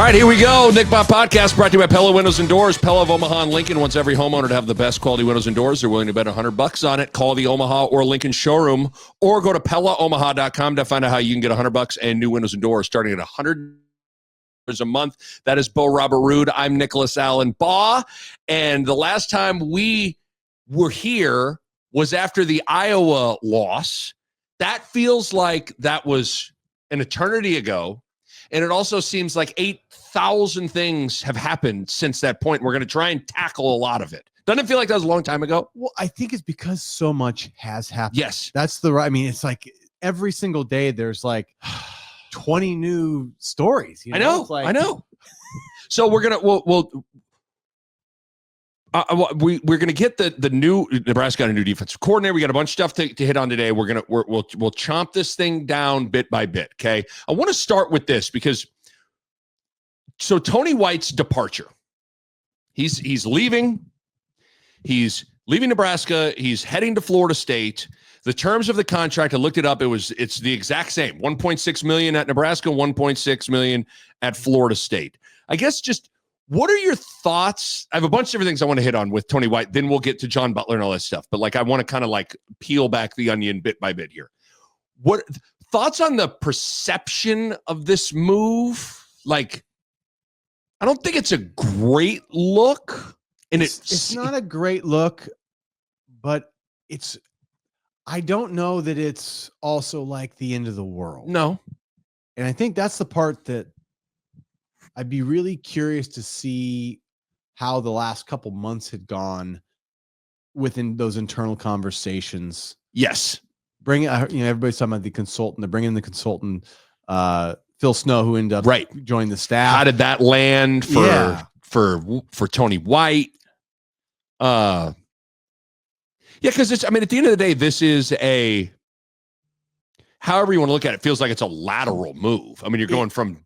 right, here we go. Nick Bob Podcast brought to you by Pella Windows and Doors. Pella of Omaha and Lincoln wants every homeowner to have the best quality windows and doors. They're willing to bet $100 on it. Call the Omaha or Lincoln showroom or go to PellaOmaha.com to find out how you can get $100 and new windows and doors starting at $100 a month. That is Bo Robert Ruud. I'm Nicholas Allen Bahe. And the last time we were here was after the Iowa loss. That feels like that was an eternity ago. And it also seems like 8,000 things have happened since that point. We're going to try and tackle a lot of it. Doesn't it feel like that was a long time ago? Well, I think it's because so much has happened. Yes. That's the right. I mean, it's like every single day there's like 20 new stories. You know? I know. So we're going to, we're going to get the new Nebraska got a new defensive coordinator. We got a bunch of stuff to hit on today. We'll chomp this thing down bit by bit. Okay. I want to start with this because Tony White's departure, he's leaving Nebraska. He's heading to Florida State. The terms of the contract, I looked it up. It's the exact same, $1.6 million at Nebraska, $1.6 million at Florida State. I guess just, what are your thoughts? I have a bunch of different things I want to hit on with Tony White. Then we'll get to John Butler and all that stuff. But I want to kind of peel back the onion bit by bit here. What thoughts on the perception of this move? I don't think it's a great look. And it's not a great look, but I don't know that it's also like the end of the world. No. And I think that's the part that I'd be really curious to see how the last couple months had gone within those internal conversations. Yes. Everybody's talking about the consultant. They're bringing the consultant, Phil Snow, who ended up joining the staff. How did that land for Tony White? Yeah, because at the end of the day, this is however you want to look at it, feels like it's a lateral move. You're going from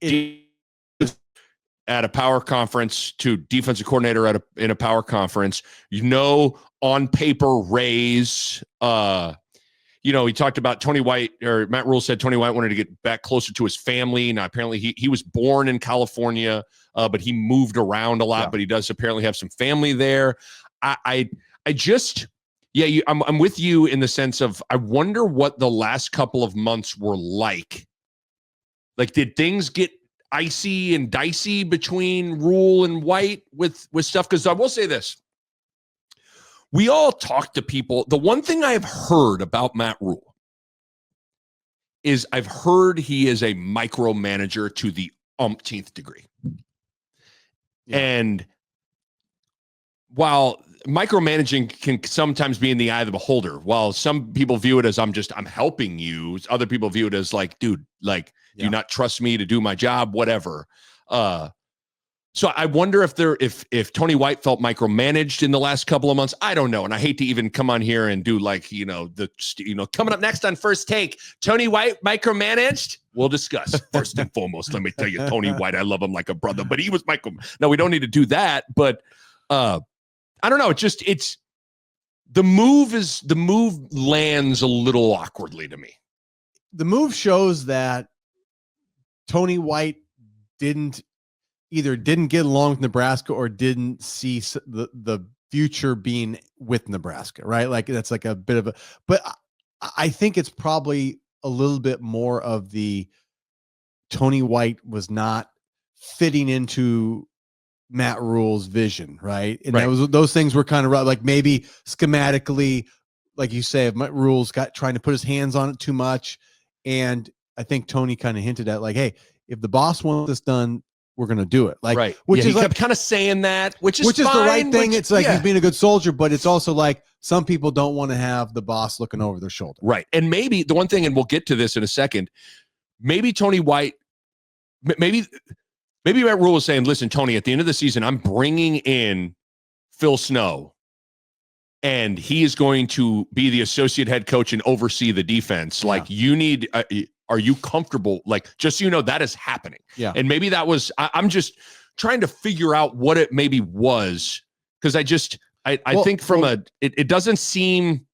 at a power conference to defensive coordinator in a power conference, on paper raise. He talked about Tony White, or Matt Rule said Tony White wanted to get back closer to his family. Now, apparently he was born in California, but he moved around a lot, but he does apparently have some family there. I'm with you in the sense of, I wonder what the last couple of months were like. Did things get icy and dicey between Rule and White with stuff? Because I will say this. We all talk to people. The one thing I've heard about Matt Rule is I've heard he is a micromanager to the umpteenth degree. Yeah. And while micromanaging can sometimes be in the eye of the beholder, while some people view it as I'm helping you, other people view it as dude, do you not trust me to do my job, whatever. So I wonder if Tony White felt micromanaged in the last couple of months. I don't know. And I hate to even come on here and do coming up next on First Take, Tony White micromanaged. We'll discuss. First and foremost, let me tell you, Tony White, I love him like a brother, but he was No, we don't need to do that. But I don't know. The move lands a little awkwardly to me. The move shows that Tony White didn't get along with Nebraska or didn't see the future being with Nebraska, right? That's a bit of but I think it's probably a little bit more of the Tony White was not fitting into Matt Rule's vision, right? And those things were kind of maybe schematically, like you say, if Matt Rule's trying to put his hands on it too much. And I think Tony kind of hinted at hey, if the boss wants this done, we're going to do it. Which is he kept kind of saying that, which is the right thing. It's he's being a good soldier, but it's also some people don't want to have the boss looking over their shoulder. Right. And maybe the one thing, and we'll get to this in a second, maybe Tony White, maybe Matt Rule was saying, listen, Tony, at the end of the season, I'm bringing in Phil Snow, and he is going to be the associate head coach and oversee the defense. You need, are you comfortable? Just so you know, that is happening. Yeah. And maybe that was, I'm just trying to figure out what it maybe was. Because I think it doesn't seem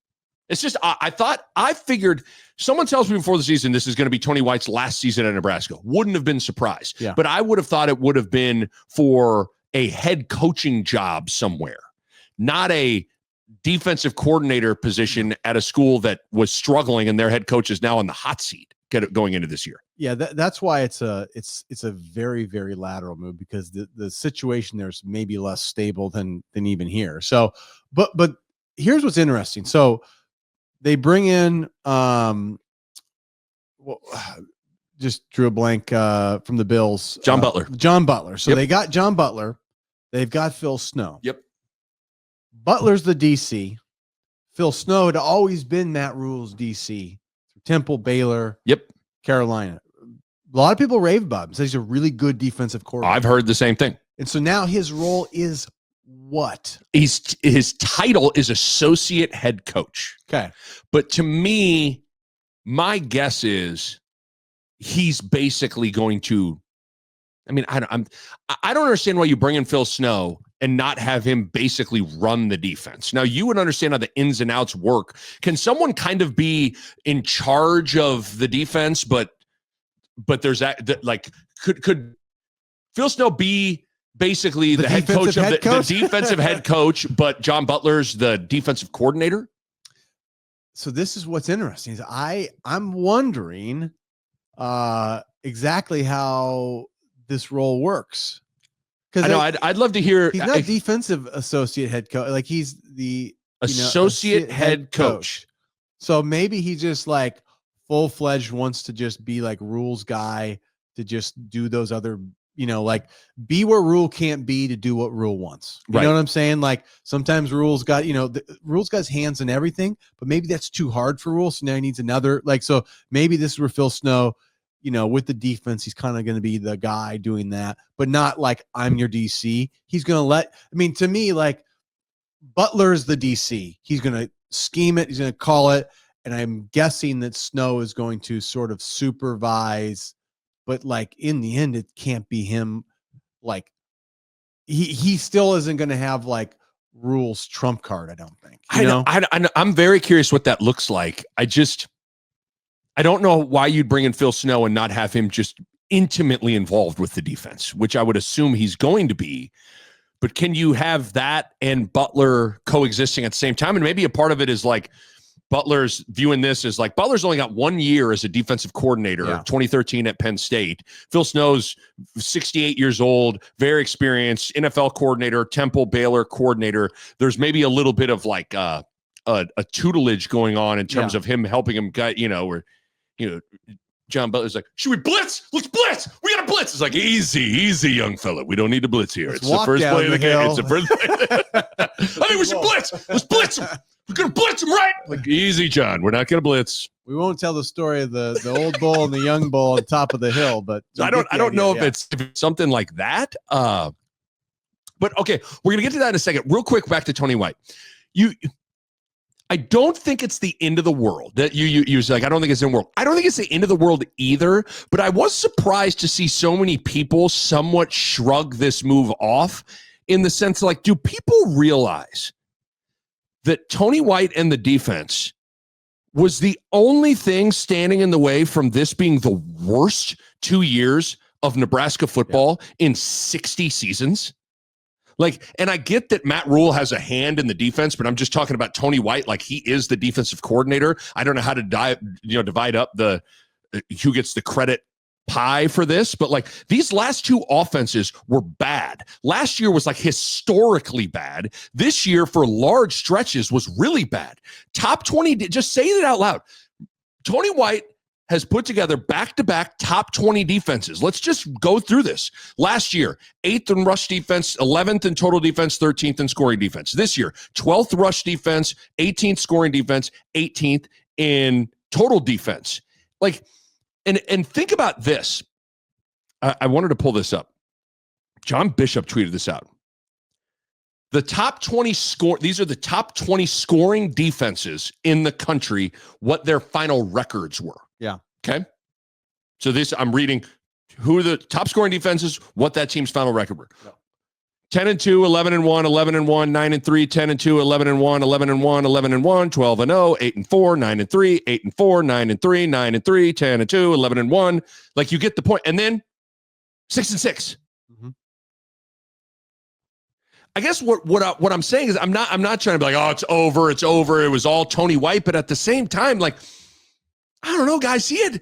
It's just, I figured someone tells me before the season this is going to be Tony White's last season at Nebraska. Wouldn't have been surprised. Yeah. But I would have thought it would have been for a head coaching job somewhere, not a defensive coordinator position at a school that was struggling and their head coach is now on the hot seat going into this year. Yeah, that's why it's a very, very lateral move, because the situation there's maybe less stable than even here. So, but here's what's interesting. So they bring in just drew a blank from the Bills. John Butler. John Butler. So Yep. they got John Butler. They've got Phil Snow. Yep. Butler's the DC. Phil Snow had always been Matt Rule's DC. Temple, Baylor. Yep. Carolina. A lot of people rave about him. Says he's a really good defensive coordinator. I've heard the same thing. And so now his role is what? His title is associate head coach. Okay. But to me, my guess is he's basically going to, I mean, I don't understand why you bring in Phil Snow and not have him basically run the defense. Now, you would understand how the ins and outs work. Can someone kind of be in charge of the defense, but there's that, like, could Phil Snow be basically the head coach of the defensive head coach, but John Butler's the defensive coordinator? So this is what's interesting. Is I'm wondering exactly how this role works. I know. I'd love to hear. He's not defensive associate head coach. Like, he's the associate head coach. So maybe he just like full-fledged wants to just be like Rule's guy to just do those other, like be where Rule can't be to do what Rule wants. You know what I'm saying? Like sometimes Rule's got, Rule's got his hands in everything, but maybe that's too hard for Rule. So now he needs another, so maybe this is where Phil Snow, with the defense, he's kind of going to be the guy doing that, but not like I'm your DC. He's going to to me, like Butler's the DC. He's going to scheme it. He's going to call it. And I'm guessing that Snow is going to sort of supervise, but like in the end, it can't be him. Like he still isn't going to have like Rule's trump card. I don't think. I'm very curious what that looks like. I don't know why you'd bring in Phil Snow and not have him just intimately involved with the defense, which I would assume he's going to be. But can you have that and Butler coexisting at the same time? And maybe a part of it is like Butler's viewing this as like Butler's only got 1 year as a defensive coordinator, 2013 at Penn State. Phil Snow's 68 years old, very experienced, NFL coordinator, Temple, Baylor coordinator. There's maybe a little bit of like a tutelage going on in terms of him helping him guide, or John Butler's like, should we blitz? Let's blitz. We got to blitz. It's like, easy, young fella. We don't need to blitz here. It's the first play of the game. It's the first I think we should blitz. Let's blitz him. We're going to blitz him, right? Like, easy, John. We're not going to blitz. We won't tell the story of the old bull and the young bull on top of the hill, but I don't know if it's something like that. But okay, we're going to get to that in a second. Real quick, back to Tony White. I don't think it's the end of the world that you was like, I don't think it's the end of the world. I don't think it's the end of the world either, but I was surprised to see so many people somewhat shrug this move off in the sense like, do people realize that Tony White and the defense was the only thing standing in the way from this being the worst 2 years of Nebraska football in 60 seasons? Like, and I get that Matt Rule has a hand in the defense, but I'm just talking about Tony White. Like, he is the defensive coordinator. I don't know how to divide up the who gets the credit pie for this, but like these last two offenses were bad. Last year was like historically bad. This year for large stretches was really bad. Top 20, just say it out loud. Tony White has put together back-to-back top 20 defenses. Let's just go through this. Last year, 8th in rush defense, 11th in total defense, 13th in scoring defense. This year, 12th rush defense, 18th scoring defense, 18th in total defense. Like, and think about this. I wanted to pull this up. John Bishop tweeted this out. The top 20 these are the top 20 scoring defenses in the country, what their final records were. Yeah. Okay. So this, I'm reading who are the top scoring defenses, what that team's final record were. No. 10-2, 11-1, 11-1, 9-3, 10-2, 11-1, 11-1, 11-1, 12-0, 8-4, 9-3, 8-4, 9-3, 9-3, 10-2, 11-1. Like, you get the point. And then 6-6. Mm-hmm. I guess what I'm saying is I'm not trying to be like, oh, it's over. It was all Tony White. But at the same time, like, I don't know, guys. He had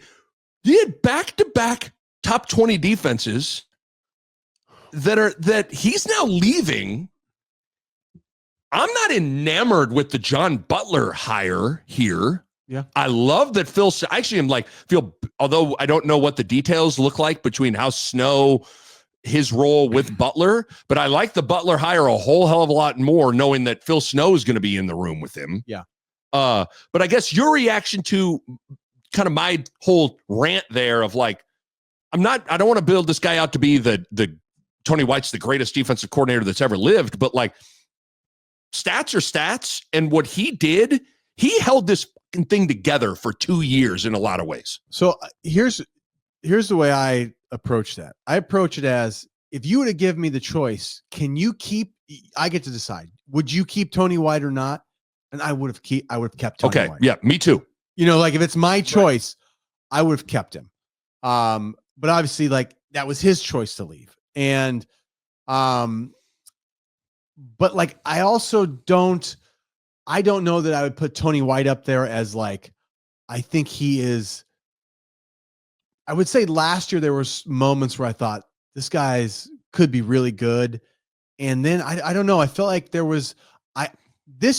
back-to-back top 20 defenses that he's now leaving. I'm not enamored with the John Butler hire here. Yeah. I love that Phil. Actually, I'm like, although I don't know what the details look like between how Snow, his role with Butler, but I like the Butler hire a whole hell of a lot more, knowing that Phil Snow is going to be in the room with him. Yeah. But I guess your reaction to kind of my whole rant there of like, I don't want to build this guy out to be the Tony White's the greatest defensive coordinator that's ever lived, but like, stats are stats. And what he did, he held this thing together for 2 years in a lot of ways. So here's the way I approach that. I approach it as, if you were to give me the choice, I get to decide, would you keep Tony White or not? And I would have kept Tony White. Yeah, me too. Like, if it's my choice, right, I would have kept him. But obviously, like, that was his choice to leave. And, but like, I don't know that I would put Tony White up there as like, I think he is. I would say last year there were moments where I thought this guy's could be really good. And then I don't know. I felt like this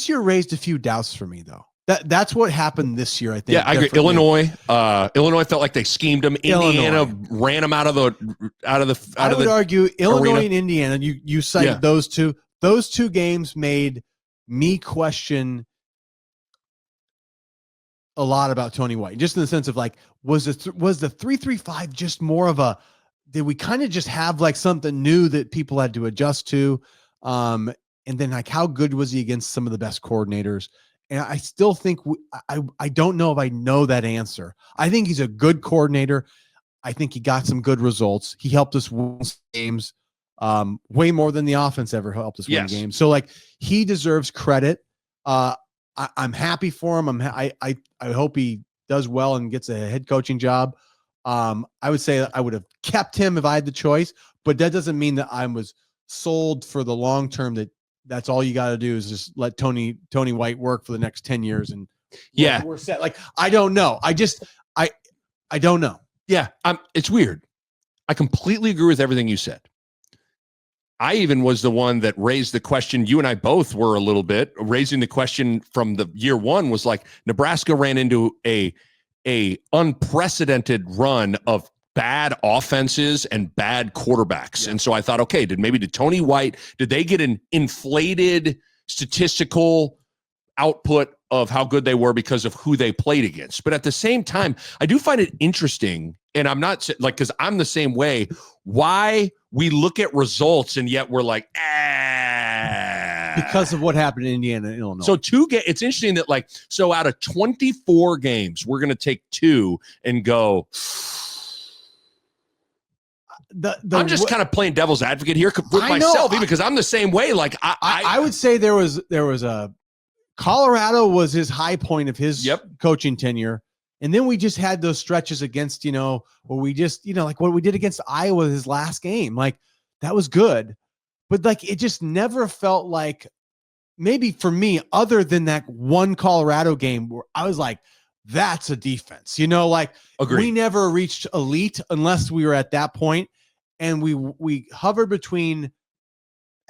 year raised a few doubts for me though. That's what happened this year, I think. Yeah, I agree. Illinois felt like they schemed him. Indiana ran him out of the. I would argue Illinois arena. And Indiana. You cited those two. Those two games made me question a lot about Tony White, just in the sense of like, was the 3-3-5 just more of did we kind of just have like something new that people had to adjust to? And then like, how good was he against some of the best coordinators? And I still think I don't know if I know that answer. I think he's a good coordinator. I think he got some good results. He helped us win games way more than the offense ever helped us win games. So like, he deserves credit. I'm happy for him. I hope he does well and gets a head coaching job. I would say that I would have kept him if I had the choice, but that doesn't mean that I was sold for the long term. That's all you got to do is just let Tony White work for the next 10 years. And we're set. Like, I don't know. I don't know. Yeah. It's weird. I completely agree with everything you said. I even was the one that raised the question. You and I both were a little bit raising the question from the year one, was like, Nebraska ran into a unprecedented run of bad offenses and bad quarterbacks. Yeah. And so I thought, okay, did Tony White, did they get an inflated statistical output of how good they were because of who they played against? But at the same time, I do find it interesting, and I'm not like, because I'm the same way, why we look at results and yet we're like, because of what happened in Indiana and Illinois. So it's interesting that like, so out of 24 games, we're going to take 2 and go, I'm just kind of playing devil's advocate here with myself, even because I'm the same way. Like I would say there was a Colorado was his high point of his coaching tenure. And then we just had those stretches against, where we just, like what we did against Iowa his last game, like that was good. But like, it just never felt like, maybe for me, other than that one Colorado game where I was like, that's a defense, like Agreed. We never reached elite unless we were at that point. And we hovered between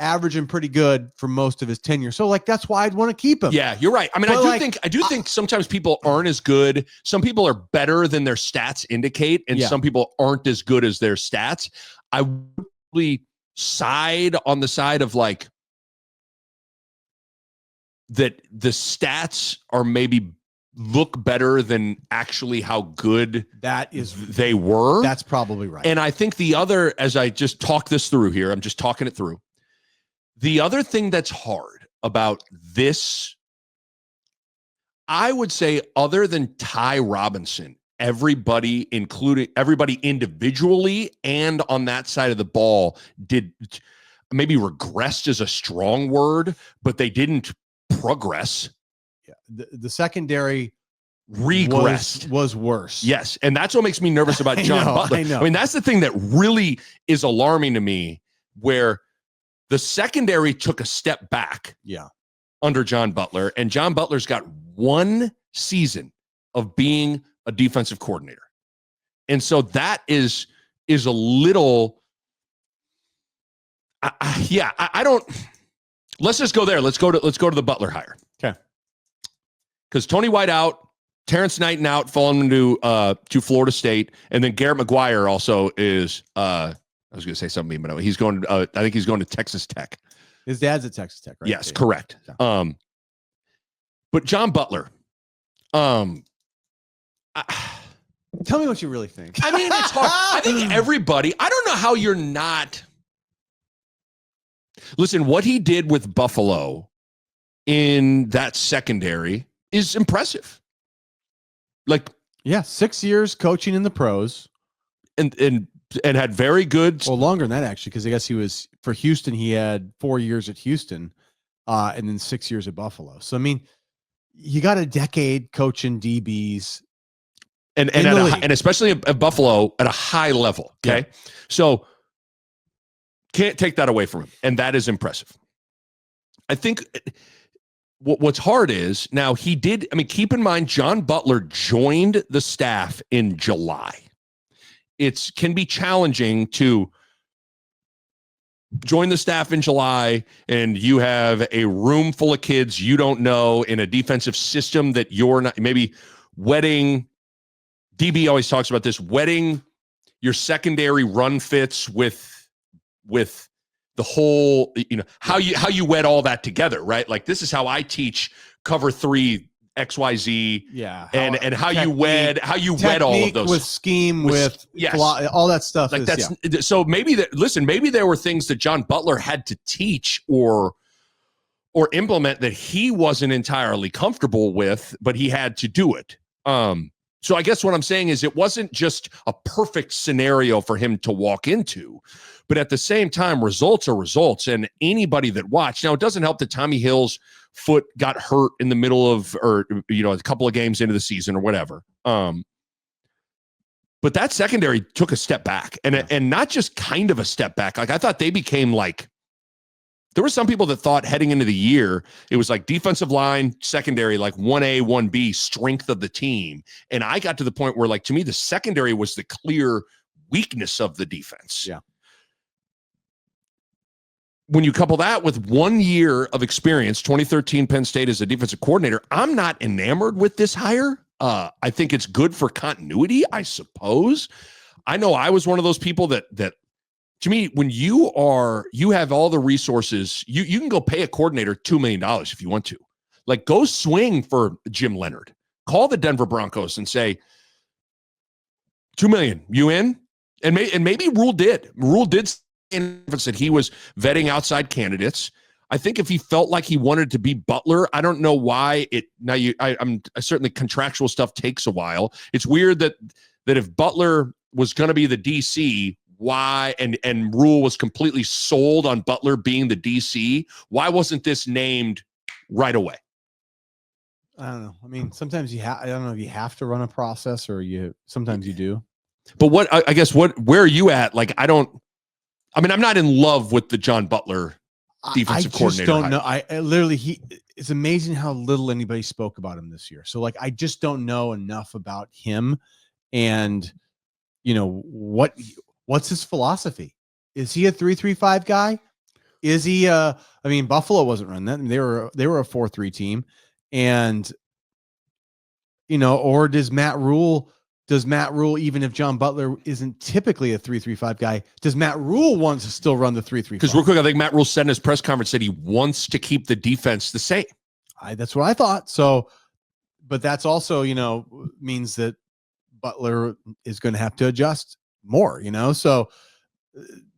average and pretty good for most of his tenure. So like, that's why I'd want to keep him. Yeah, you're right. I mean, I do think sometimes people aren't as good. Some people are better than their stats indicate, and some people aren't as good as their stats. I would really side on the side of like that the stats are maybe look better than actually how good they were. That's probably right. And I think the other, as I just talk this through here, I'm just talking it through. The other thing that's hard about this, I would say, other than Ty Robinson, everybody individually and on that side of the ball maybe regressed is a strong word, but they didn't progress. Yeah. The secondary regressed was worse. Yes. And that's what makes me nervous about John Butler. I mean, that's the thing that really is alarming to me, where the secondary took a step back under John Butler, and John Butler's got one season of being a defensive coordinator. And so that is a little, I don't, let's just go there. Let's go to the Butler hire. Okay. Because Tony White out, Terrence Knighton out, falling to Florida State, and then Garrett McGuire also is. I was going to say something, but he's going. I think he's going to Texas Tech. His dad's at Texas Tech, right? Yes, correct. But John Butler. Tell me what you really think. I mean, it's hard. I think everybody. I don't know how you're not. Listen, what he did with Buffalo in that secondary is impressive. Like, 6 years coaching in the pros, and had very good. Well, longer than that actually, because I guess he was for Houston. He had 4 years at Houston, and then 6 years at Buffalo. So I mean, you got a decade coaching DBs, and especially at Buffalo at a high level. Okay, so can't take that away from him, and that is impressive. I think. What's hard is now he did. I mean, keep in mind, John Butler joined the staff in July. It can be challenging to join the staff in July and you have a room full of kids you don't know in a defensive system that you're not, maybe wedding. DB always talks about this, wedding your secondary run fits with the whole, how you wed all that together, right? Like, this is how I teach cover 3 XYZ. Yeah. And how you wed all of those with scheme, with all that stuff. Like so maybe maybe there were things that John Butler had to teach or implement that he wasn't entirely comfortable with, but he had to do it. So I guess what I'm saying is it wasn't just a perfect scenario for him to walk into, but at the same time, results are results. And anybody that watched, now it doesn't help that Tommy Hill's foot got hurt in the middle of, or, a couple of games into the season or whatever. But that secondary took a step back and not just kind of a step back. Like, I thought they became like, there were some people that thought heading into the year, it was like defensive line, secondary, like 1A, 1B strength of the team. And I got to the point where, like, to me, the secondary was the clear weakness of the defense. Yeah. When you couple that with 1 year of experience, 2013 Penn State as a defensive coordinator, I'm not enamored with this hire. I think it's good for continuity, I suppose. I know I was one of those people that to me, when you have all the resources, you can go pay a coordinator $2 million if you want to. Like, go swing for Jim Leonard. Call the Denver Broncos and say, $2 million, you in? And maybe Ruud did. Ruud did that he was vetting outside candidates. I think if he felt like he wanted to be Butler, I don't know why it. Now I'm certainly contractual stuff takes a while. It's weird that if Butler was going to be the DC, why and Ruud was completely sold on Butler being the DC, why wasn't this named right away? I don't know. I mean, sometimes I don't know if you have to run a process or sometimes you do. But where are you at? Like, I'm not in love with the John Butler defensive coordinator. I just don't know. It's amazing how little anybody spoke about him this year. So, like, I just don't know enough about him and, what's his philosophy? Is he a 3-3-5 guy? Is he Buffalo wasn't running that. I mean, they were a 4-3 team. And, or does Matt Rule, even if John Butler isn't typically a 3-3-5 guy, does Matt Rule want to still run the 3-3-5? Because real quick, I think Matt Rule said in his press conference that he wants to keep the defense the same. That's what I thought. So, but that's also, means that Butler is going to have to adjust more, so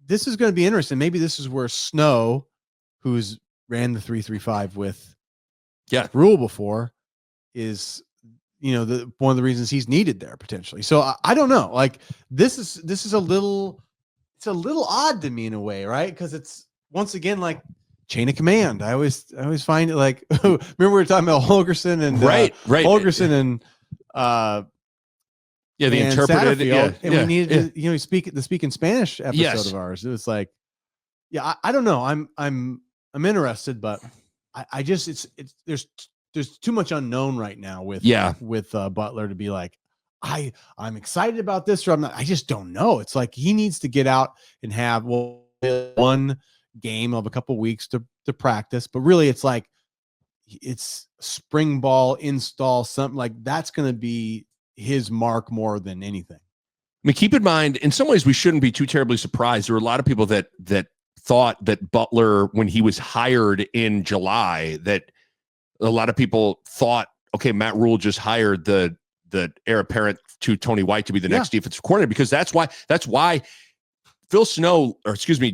this is going to be interesting. Maybe this is where Snow, who's ran the 3-3-5 with Rule before, is one of the reasons he's needed there potentially. So I don't know. Like, this is a little odd to me in a way, right? Because it's once again, like chain of command. I always find it like, remember we were talking about Holgerson and right. Holgerson and the and interpreted, Satterfield, and we needed yeah. to, speak the Speak in Spanish episode of ours. It was like, I don't know. I'm interested, but I just there's too much unknown right now with Butler to be like, I'm excited about this or I'm not. I just don't know. It's like he needs to get out and have one game of a couple weeks to practice, but really it's like it's spring ball install, something like that's going to be his mark more than anything. I mean, keep in mind, in some ways, we shouldn't be too terribly surprised. There were a lot of people that thought that Butler, when he was hired in July, that a lot of people thought, okay, Matt Rule just hired the heir apparent to Tony White to be the next defensive coordinator, because that's why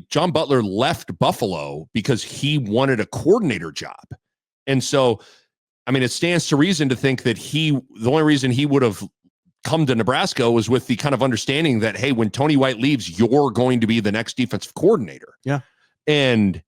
John Butler left Buffalo, because he wanted a coordinator job. And so, I mean, it stands to reason to think that the only reason he would have come to Nebraska was with the kind of understanding that, hey, when Tony White leaves, you're going to be the next defensive coordinator. Yeah. And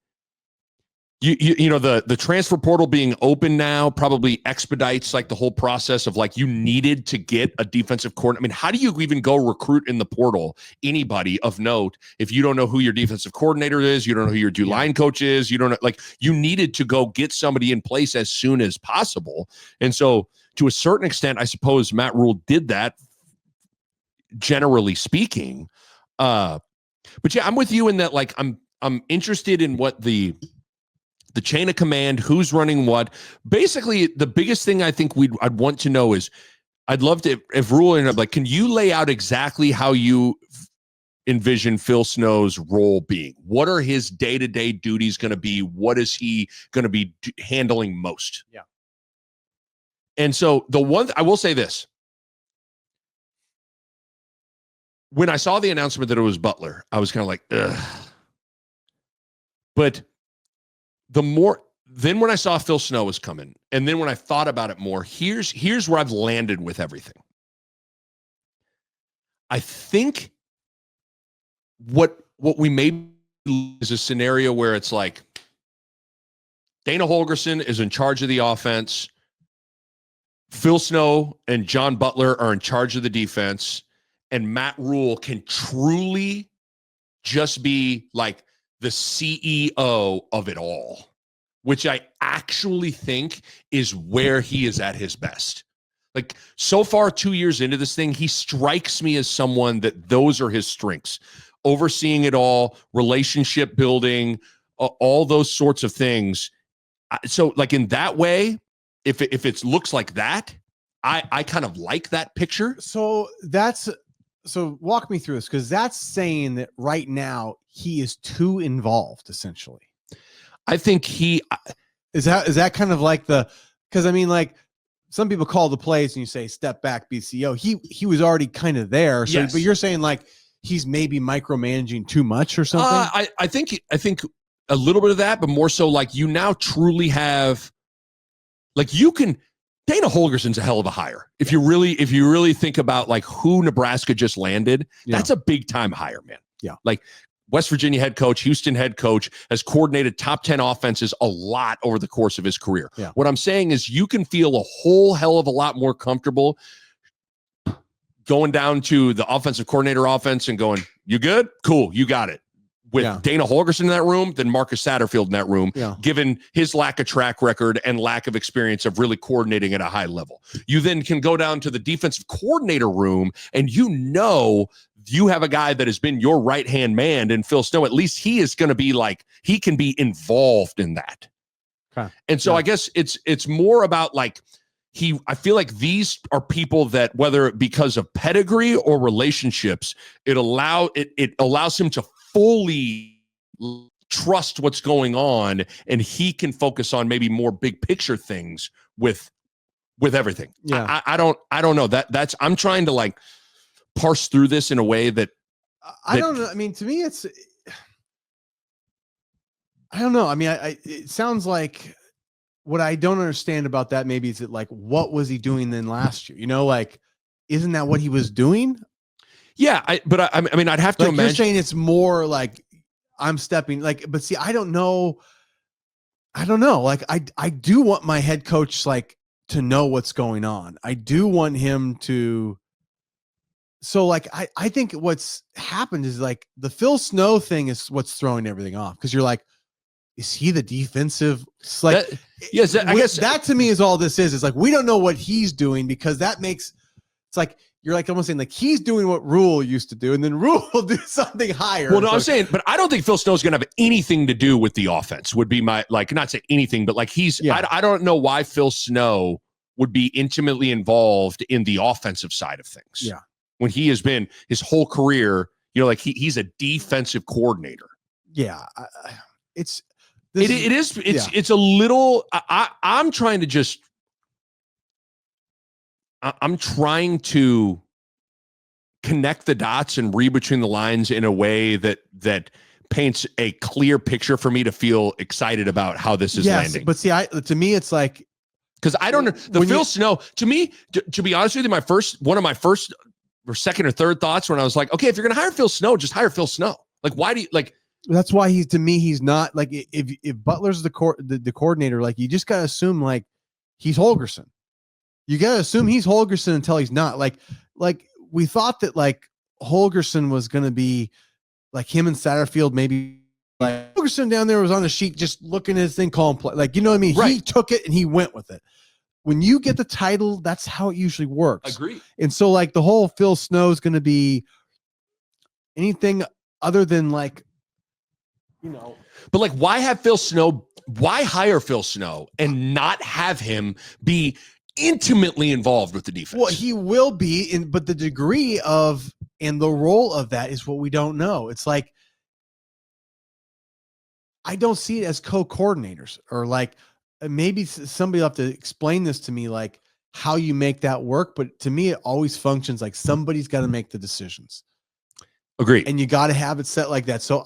you know, the transfer portal being open now probably expedites like the whole process of like, you needed to get a defensive coordinator. I mean, how do you even go recruit in the portal anybody of note if you don't know who your defensive coordinator is, you don't know who your line coach is, you don't know, like, you needed to go get somebody in place as soon as possible. And so to a certain extent, I suppose Matt Rule did that, generally speaking. But yeah, I'm with you in that, like, I'm interested in what the chain of command, who's running what. Basically, the biggest thing I think I'd want to know is, I'd love to, if Rule ended up, like, can you lay out exactly how you envision Phil Snow's role being? What are his day-to-day duties going to be? What is he going to be handling most? Yeah. And so I will say this. When I saw the announcement that it was Butler, I was kind of like, ugh. But then when I saw Phil Snow was coming, and then when I thought about it more, here's where I've landed with everything. I think what we may is a scenario where it's like Dana Holgerson is in charge of the offense, Phil Snow and John Butler are in charge of the defense, and Matt Rule can truly just be like the CEO of it all, which I actually think is where he is at his best. Like, so far, 2 years into this thing, he strikes me as someone that those are his strengths. Overseeing it all, relationship building, all those sorts of things. So, like, in that way, if it looks like that, I kind of like that picture. So walk me through this, because that's saying that right now he is too involved, essentially. I think is that kind of like because I mean, like, some people call the plays and you say step back, be CEO. He was already kind of there. So, yes. But you're saying like he's maybe micromanaging too much or something. I think a little bit of that, but more so like, you now truly have, like, Dana Holgerson's a hell of a hire. If you really think about like who Nebraska just landed, that's a big time hire, man. Yeah. Like, West Virginia head coach, Houston head coach, has coordinated top 10 offenses a lot over the course of his career. Yeah. What I'm saying is, you can feel a whole hell of a lot more comfortable going down to the offensive coordinator offense and going, you good? Cool. You got it. With Dana Holgerson in that room than Marcus Satterfield in that room, given his lack of track record and lack of experience of really coordinating at a high level. You then can go down to the defensive coordinator room, and you have a guy that has been your right-hand man in Phil Snow. At least he is going to be like, he can be involved in that. Okay. And so I guess it's more about like, I feel like these are people that, whether because of pedigree or relationships, it allows him to fully trust what's going on, and he can focus on maybe more big picture things with everything. Yeah. I don't know that's, I'm trying to like parse through this in a way that I don't know. I mean, to me, I don't know. I mean, it sounds like, what I don't understand about that maybe is that, like, what was he doing then last year? You know, like, isn't that what he was doing? Yeah, I mean, I'd have to imagine. You're saying it's more like, I'm stepping but see, I don't know. Like I do want my head coach to know what's going on. I do want him to. So I think what's happened is the Phil Snow thing is what's throwing everything off. Because you're like, is he the defensive? It's I guess that to me is all this is we don't know what he's doing, because that makes you're almost saying he's doing what Rule used to do, and then Rule will do something higher. Well, no, I'm saying, but I don't think Phil Snow's going to have anything to do with the offense. Would be my not say anything, but I don't know why Phil Snow would be intimately involved in the offensive side of things. Yeah, when he has been his whole career, he's a defensive coordinator. Yeah, it's a little. I'm trying to I'm trying to connect the dots and read between the lines in a way that paints a clear picture for me to feel excited about how this is landing. But see, to me, it's because I don't know the Phil Snow. To me, to be honest with you, one of my first or second or third thoughts when I was like, okay, if you're going to hire Phil Snow, just hire Phil Snow. Why do you That's why he's not if Butler's the coordinator, you just got to assume he's Holgorsen. You got to assume he's Holgorsen until he's not. We thought that Holgorsen was going to be him and Satterfield, maybe Holgorsen down there was on the sheet just looking at his thing, calling play. You know what I mean? Right. He took it and he went with it. When you get the title, that's how it usually works. Agree. And so the whole Phil Snow is going to be anything other than But why have Phil Snow? Why hire Phil Snow and not have him be intimately involved with the defense? Well, he will be, but the degree of and the role of that is what we don't know. It's I don't see it as co-coordinators, or maybe somebody will have to explain this to me, how you make that work. But to me, it always functions somebody's got to make the decisions. Agreed. And you got to have it set like that. So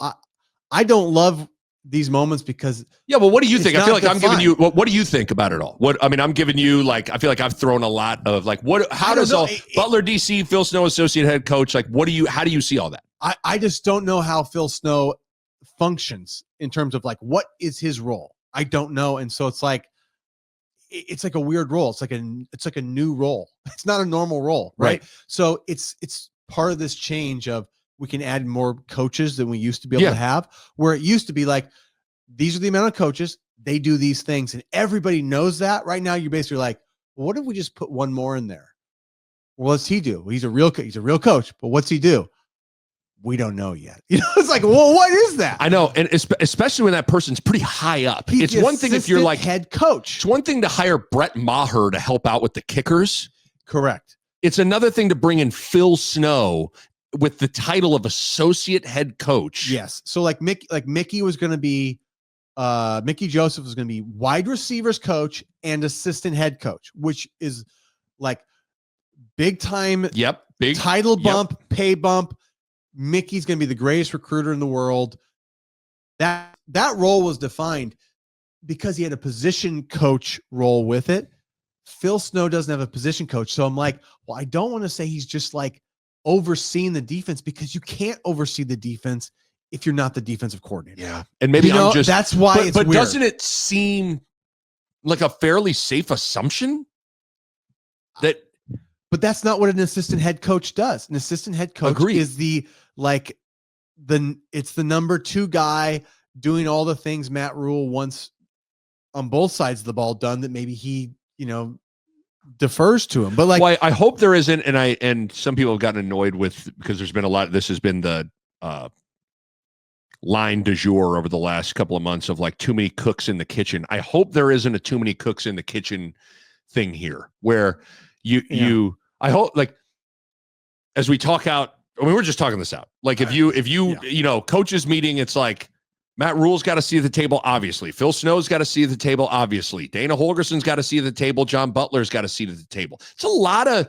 I don't love these moments because well, what do you think? I feel like I'm giving you what do you think about it all? I'm giving you I feel like I've thrown a lot of how does Butler DC, Phil Snow associate head coach, how do you see all that? I just don't know how Phil Snow functions in terms of what is his role. I don't know. And so it's it's a weird role. It's like a new role. It's not a normal role. Right. So it's part of this change of we can add more coaches than we used to be able to have, where it used to be these are the amount of coaches, they do these things, and everybody knows that. Right now, you're basically well, what if we just put one more in there? Well, what's he do? He's a real coach, but what's he do? We don't know yet. It's well, what is that? I know, and especially when that person's pretty high up. It's one thing if you're head coach. It's one thing to hire Brett Maher to help out with the kickers. Correct. It's another thing to bring in Phil Snow with the title of associate head coach. Yes. So Mickey was going to be, Mickey Joseph was going to be wide receivers coach and assistant head coach, which is big time. Yep. Big title bump, pay bump. Mickey's going to be the greatest recruiter in the world. That role was defined because he had a position coach role with it. Phil Snow doesn't have a position coach. So I'm well, I don't want to say he's just overseeing the defense, because you can't oversee the defense if you're not the defensive coordinator. Yeah. And maybe that's why it's but weird. Doesn't it seem like a fairly safe assumption that but that's not what an assistant head coach does. An assistant head coach is it's the number two guy doing all the things Matt Rule wants on both sides of the ball done that maybe he, defers to him. But I hope there isn't, and some people have gotten annoyed with, because there's been a lot, this has been the line du jour over the last couple of months of too many cooks in the kitchen. I hope there isn't a too many cooks in the kitchen thing here, where I hope as we talk out, we're just talking this out. If you coaches meeting, it's Matt Rule's got to see at the table, obviously. Phil Snow's got to see at the table, obviously. Dana Holgorsen's got to see at the table. John Butler's got to see at the table. It's a lot of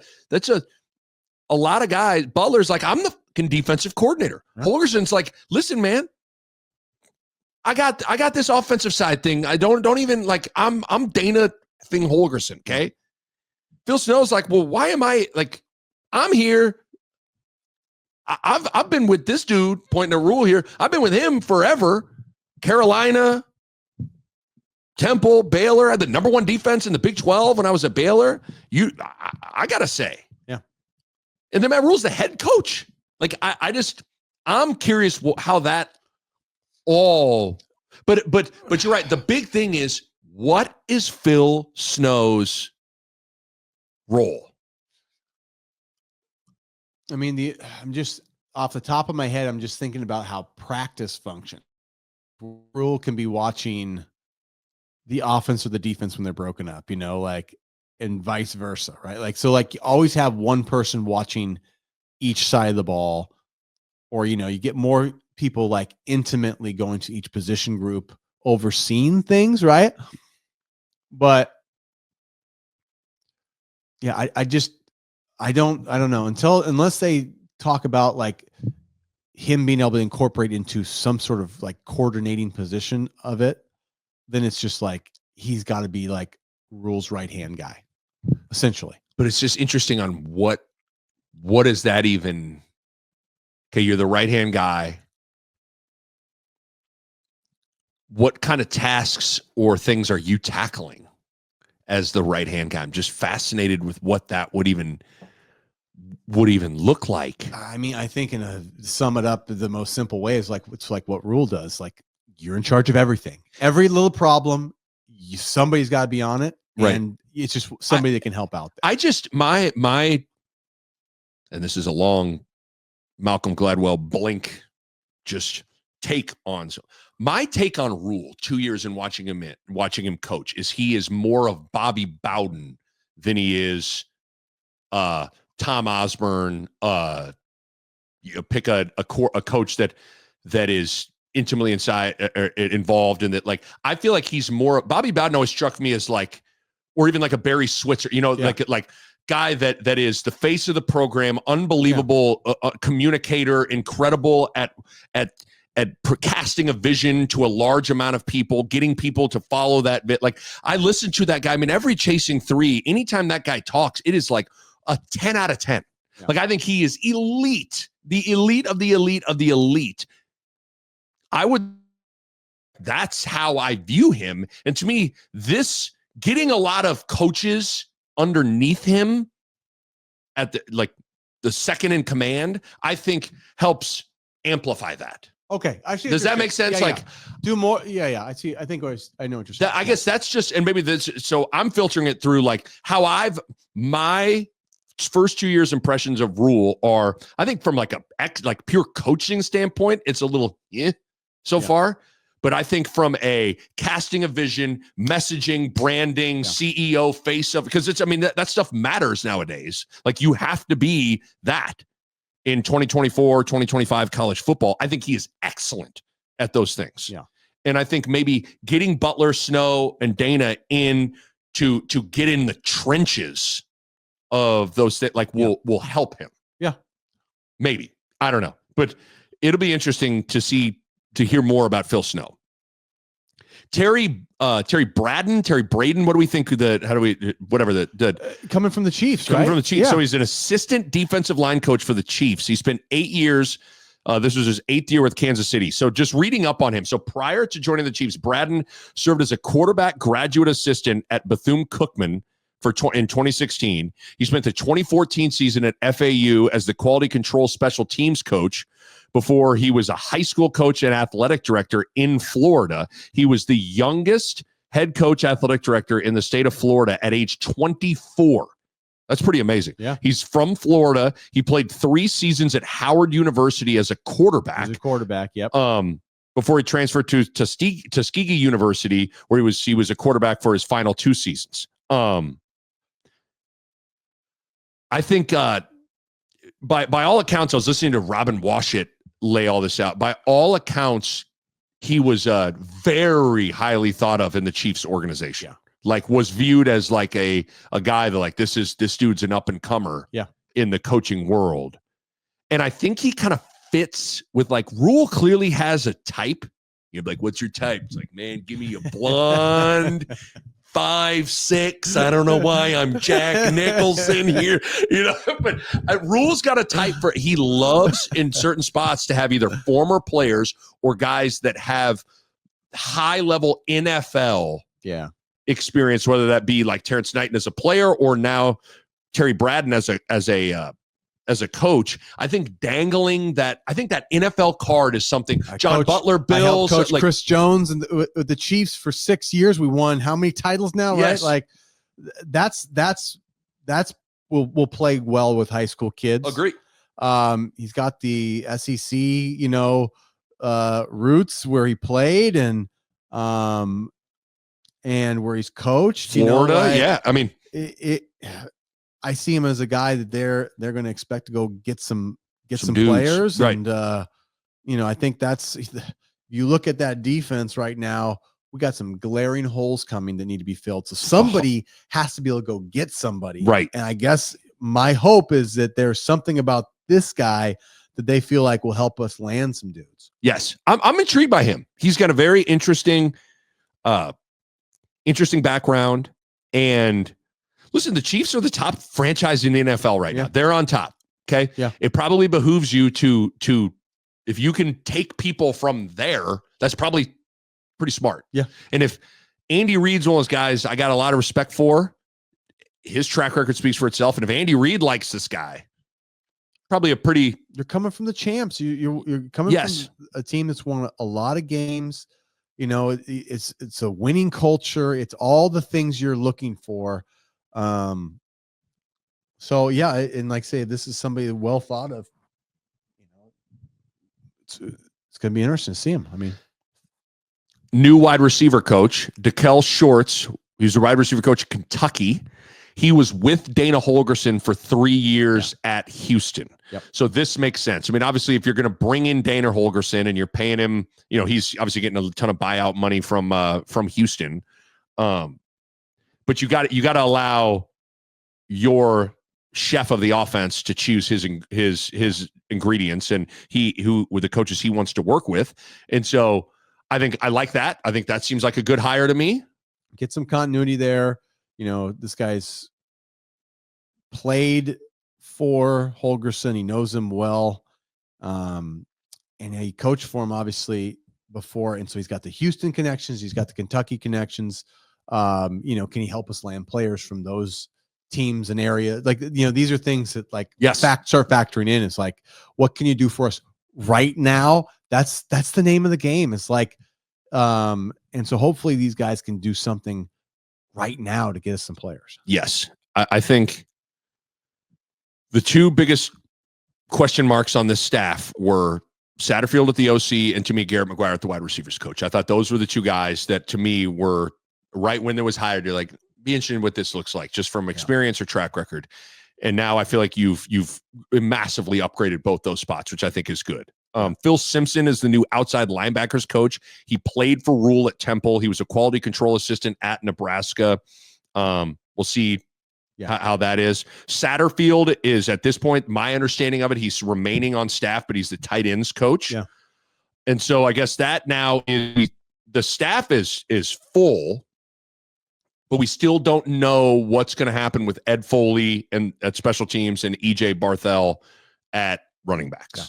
guys. Butler's I'm the fucking defensive coordinator. Yeah. Holgorsen's listen, man, I got this offensive side thing. I don't even I'm Dana thing Holgorsen. Okay. Phil Snow's well, why am I I'm here I've been with this dude pointing a rule here. I've been with him forever. Carolina, Temple, Baylor had the number one defense in the Big 12 when I was at Baylor. I gotta say, yeah. And then Matt Rule's the head coach. Like I'm curious how that all. But you're right. The big thing is, what is Phil Snow's role? I mean, I'm just off the top of my head, I'm just thinking about how practice function. Rule can be watching the offense or the defense when they're broken up, like, and vice versa, right? Like, so like you always have one person watching each side of the ball, or, you get more people like intimately going to each position group, overseeing things, right? But yeah, I don't know unless they talk about like him being able to incorporate into some sort of like coordinating position of it, then it's just like he's got to be like Rule's right-hand guy, essentially. But it's just interesting on what is that even? Okay, you're the right-hand guy. What kind of tasks or things are you tackling as the right-hand guy? I'm just fascinated with what that would even look like. I mean, I think sum it up the most simple way is like, it's like what Rule does. Like, you're in charge of everything. Every little problem, somebody's got to be on it. Right. And it's just somebody that can help out there. I just, my, and this is a long Malcolm Gladwell blink, just take on. So my take on Rule 2 years in watching him coach is he is more of Bobby Bowden than he is Tom Osborne. Pick a coach that is intimately involved in that. Like, I feel like he's more. Bobby Bowden always struck me as like, or even like a Barry Switzer, like guy that is the face of the program, unbelievable communicator, incredible at casting a vision to a large amount of people, getting people to follow that bit. Like, I listen to that guy. I mean, every Chasing Three, anytime that guy talks, it is like a 10 out of 10. Yeah. Like, I think he is elite, the elite of the elite of the elite. That's how I view him. And to me, getting a lot of coaches underneath him at the second in command, I think helps amplify that. Okay. Actually, does that make sense? Yeah, do more. Yeah. I see. I think I know what you're saying. I guess that's just, and maybe this, so I'm filtering it through like how my first 2 years impressions of Rule are, I think from like pure coaching standpoint, it's a little far. But I think from a casting a vision, messaging, branding, CEO, face of, because that stuff matters nowadays. Like, you have to be that in 2024, 2025 college football. I think he is excellent at those things. Yeah. And I think maybe getting Butler, Snow, and Dana in to get in the trenches of those that will help him. Yeah. Maybe. I don't know. But it'll be interesting to hear more about Phil Snow. Terry Braden, what do we think coming from the Chiefs, coming right? from the Chiefs. Yeah. So he's an assistant defensive line coach for the Chiefs. He spent 8 years. This was his 8th year with Kansas City. So just reading up on him. So prior to joining the Chiefs, Braden served as a quarterback graduate assistant at Bethune-Cookman in 2016. He spent the 2014 season at FAU as the quality control special teams coach before he was a high school coach and athletic director in Florida. He was the youngest head coach athletic director in the state of Florida at age 24. That's pretty amazing. Yeah. He's from Florida. He played 3 seasons at Howard University as a quarterback. Yep. Before he transferred to Tuskegee University, where he was a quarterback for his final 2 seasons. I think by all accounts, I was listening to Robin Washut lay all this out. By all accounts, he was very highly thought of in the Chiefs organization. Yeah. Like, was viewed as like a guy that like, this dude's an up and comer in the coaching world. And I think he kind of fits with, like, Rule clearly has a type. You're like, what's your type? It's like, man, give me a blonde, 5'6". I don't know why I'm Jack Nicholson here, but Rule's got a type for, he loves in certain spots to have either former players or guys that have high level NFL experience, whether that be like Terrence Knighton as a player or now Terry Braden as a coach. I think dangling that NFL card is something. John Butler, Bills, Coach Chris Jones and with the Chiefs for 6 years. We won how many titles now? Yes. Right? Like that's will play well with high school kids. Agree. He's got the SEC, roots where he played and where he's coached. Florida, I mean, I see him as a guy that they're going to expect to go get some dudes, players, right. And I think that's, you look at that defense right now. We got some glaring holes coming that need to be filled. So somebody has to be able to go get somebody, right? And I guess my hope is that there's something about this guy that they feel like will help us land some dudes. Yes, I'm intrigued by him. He's got a very interesting background. And listen, the Chiefs are the top franchise in the NFL right now. They're on top. Okay. Yeah. It probably behooves you to if you can take people from there, that's probably pretty smart. Yeah. And if Andy Reid's one of those guys I got a lot of respect for, his track record speaks for itself. And if Andy Reid likes this guy, probably a pretty. You're coming from the champs. You're coming from a team that's won a lot of games. It's a winning culture. It's all the things you're looking for. So yeah, and like I say, this is somebody well thought of. It's going to be interesting to see him. I mean, new wide receiver coach, DeKel Shorts. He's the wide receiver coach at Kentucky. He was with Dana Holgorsen for 3 years at Houston. Yep. So this makes sense. I mean, obviously, if you're going to bring in Dana Holgorsen and you're paying him, he's obviously getting a ton of buyout money from Houston. But you got to allow your chef of the offense to choose his ingredients and who with the coaches he wants to work with. And so I think I like that. I think that seems like a good hire to me. Get some continuity there. This guy's played for Holgorsen. He knows him well. And he coached for him obviously before. And so he's got the Houston connections. He's got the Kentucky connections. Can he help us land players from those teams and area? Like, these are things that start factoring in. It's like, what can you do for us right now? That's the name of the game. It's like, and so hopefully these guys can do something right now to get us some players. Yes. I think the two biggest question marks on this staff were Satterfield at the OC and to me, Garrett McGuire at the wide receivers coach. I thought those were the two guys that to me were right when they was hired. You're like, be interested in what this looks like just from experience or track record. And now I feel like you've massively upgraded both those spots, which I think is good. Phil Simpson is the new outside linebackers coach. He played for Rule at Temple. He was a quality control assistant at Nebraska. We'll see how that is. Satterfield is at this point, my understanding of it, he's remaining on staff, but he's the tight ends coach. Yeah. And so I guess that now is the staff is full, but we still don't know what's going to happen with Ed Foley and at special teams and EJ Barthel at running backs. Yeah.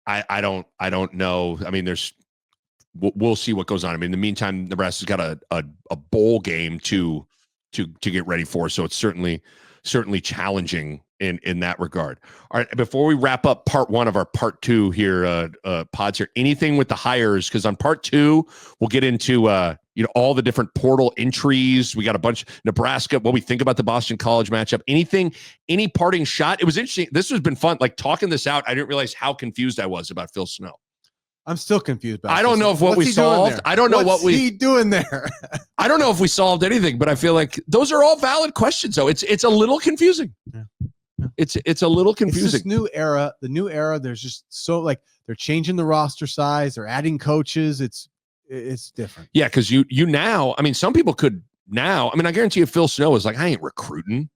I don't know. I mean, we'll see what goes on. I mean, in the meantime, Nebraska's got a bowl game to get ready for. So it's certainly challenging in that regard. All right. Before we wrap up part one of our part two here, pods here, anything with the hires? Because on part two, we'll get into, all the different portal entries. We got a bunch Nebraska, what we think about the Boston College matchup, any parting shot. It was interesting. This has been fun. Like talking this out. I didn't realize how confused I was about Phil Snow. I'm still confused about I don't know if what we solved. I don't know what he doing there. I don't know if we solved anything, but I feel like those are all valid questions. Though it's a little confusing. Yeah. It's a little confusing. It's this new era. The new era. There's just so they're changing the roster size. They're adding coaches. It's different. Yeah, because you now. I mean, some people could now. I mean, I guarantee you, Phil Snow is like, I ain't recruiting.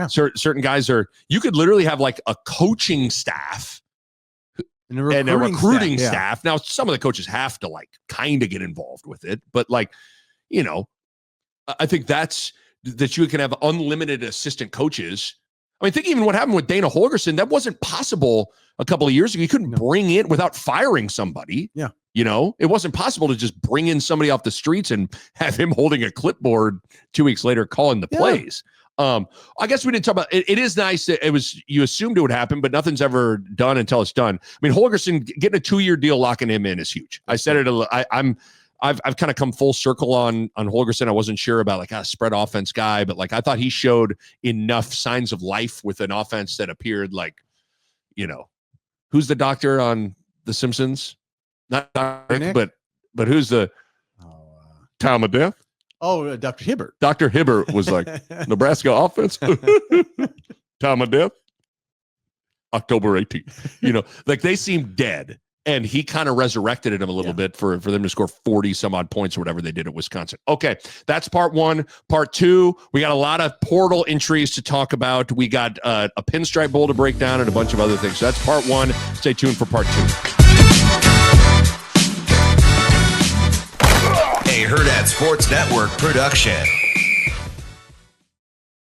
Certain guys are. You could literally have like a coaching staff. And a recruiting staff. Now, some of the coaches have to like kind of get involved with it, but like, I think that you can have unlimited assistant coaches. I mean, think even what happened with Dana Holgerson, that wasn't possible a couple of years ago. You couldn't bring in without firing somebody. Yeah. It wasn't possible to just bring in somebody off the streets and have him holding a clipboard 2 weeks later calling the plays. I guess we didn't talk about it. It is nice that you assumed it would happen, but nothing's ever done until it's done. I mean, Holgerson getting a 2-year deal, locking him in is huge. I said it. I've kind of come full circle on Holgerson. I wasn't sure about like a spread offense guy, but like I thought he showed enough signs of life with an offense that appeared like, who's the doctor on The Simpsons? Not Dr. Nick, but who's the time of death? Oh, Dr. Hibbert. Dr. Hibbert was like, Nebraska offense, time of death, October 18th. Like they seem dead. And he kind of resurrected him a little bit for them to score 40 some odd points or whatever they did at Wisconsin. Okay, that's part one. Part two, we got a lot of portal entries to talk about. We got a pinstripe bowl to break down and a bunch of other things. So that's part one. Stay tuned for part two. A Hurrdat Sports Network production.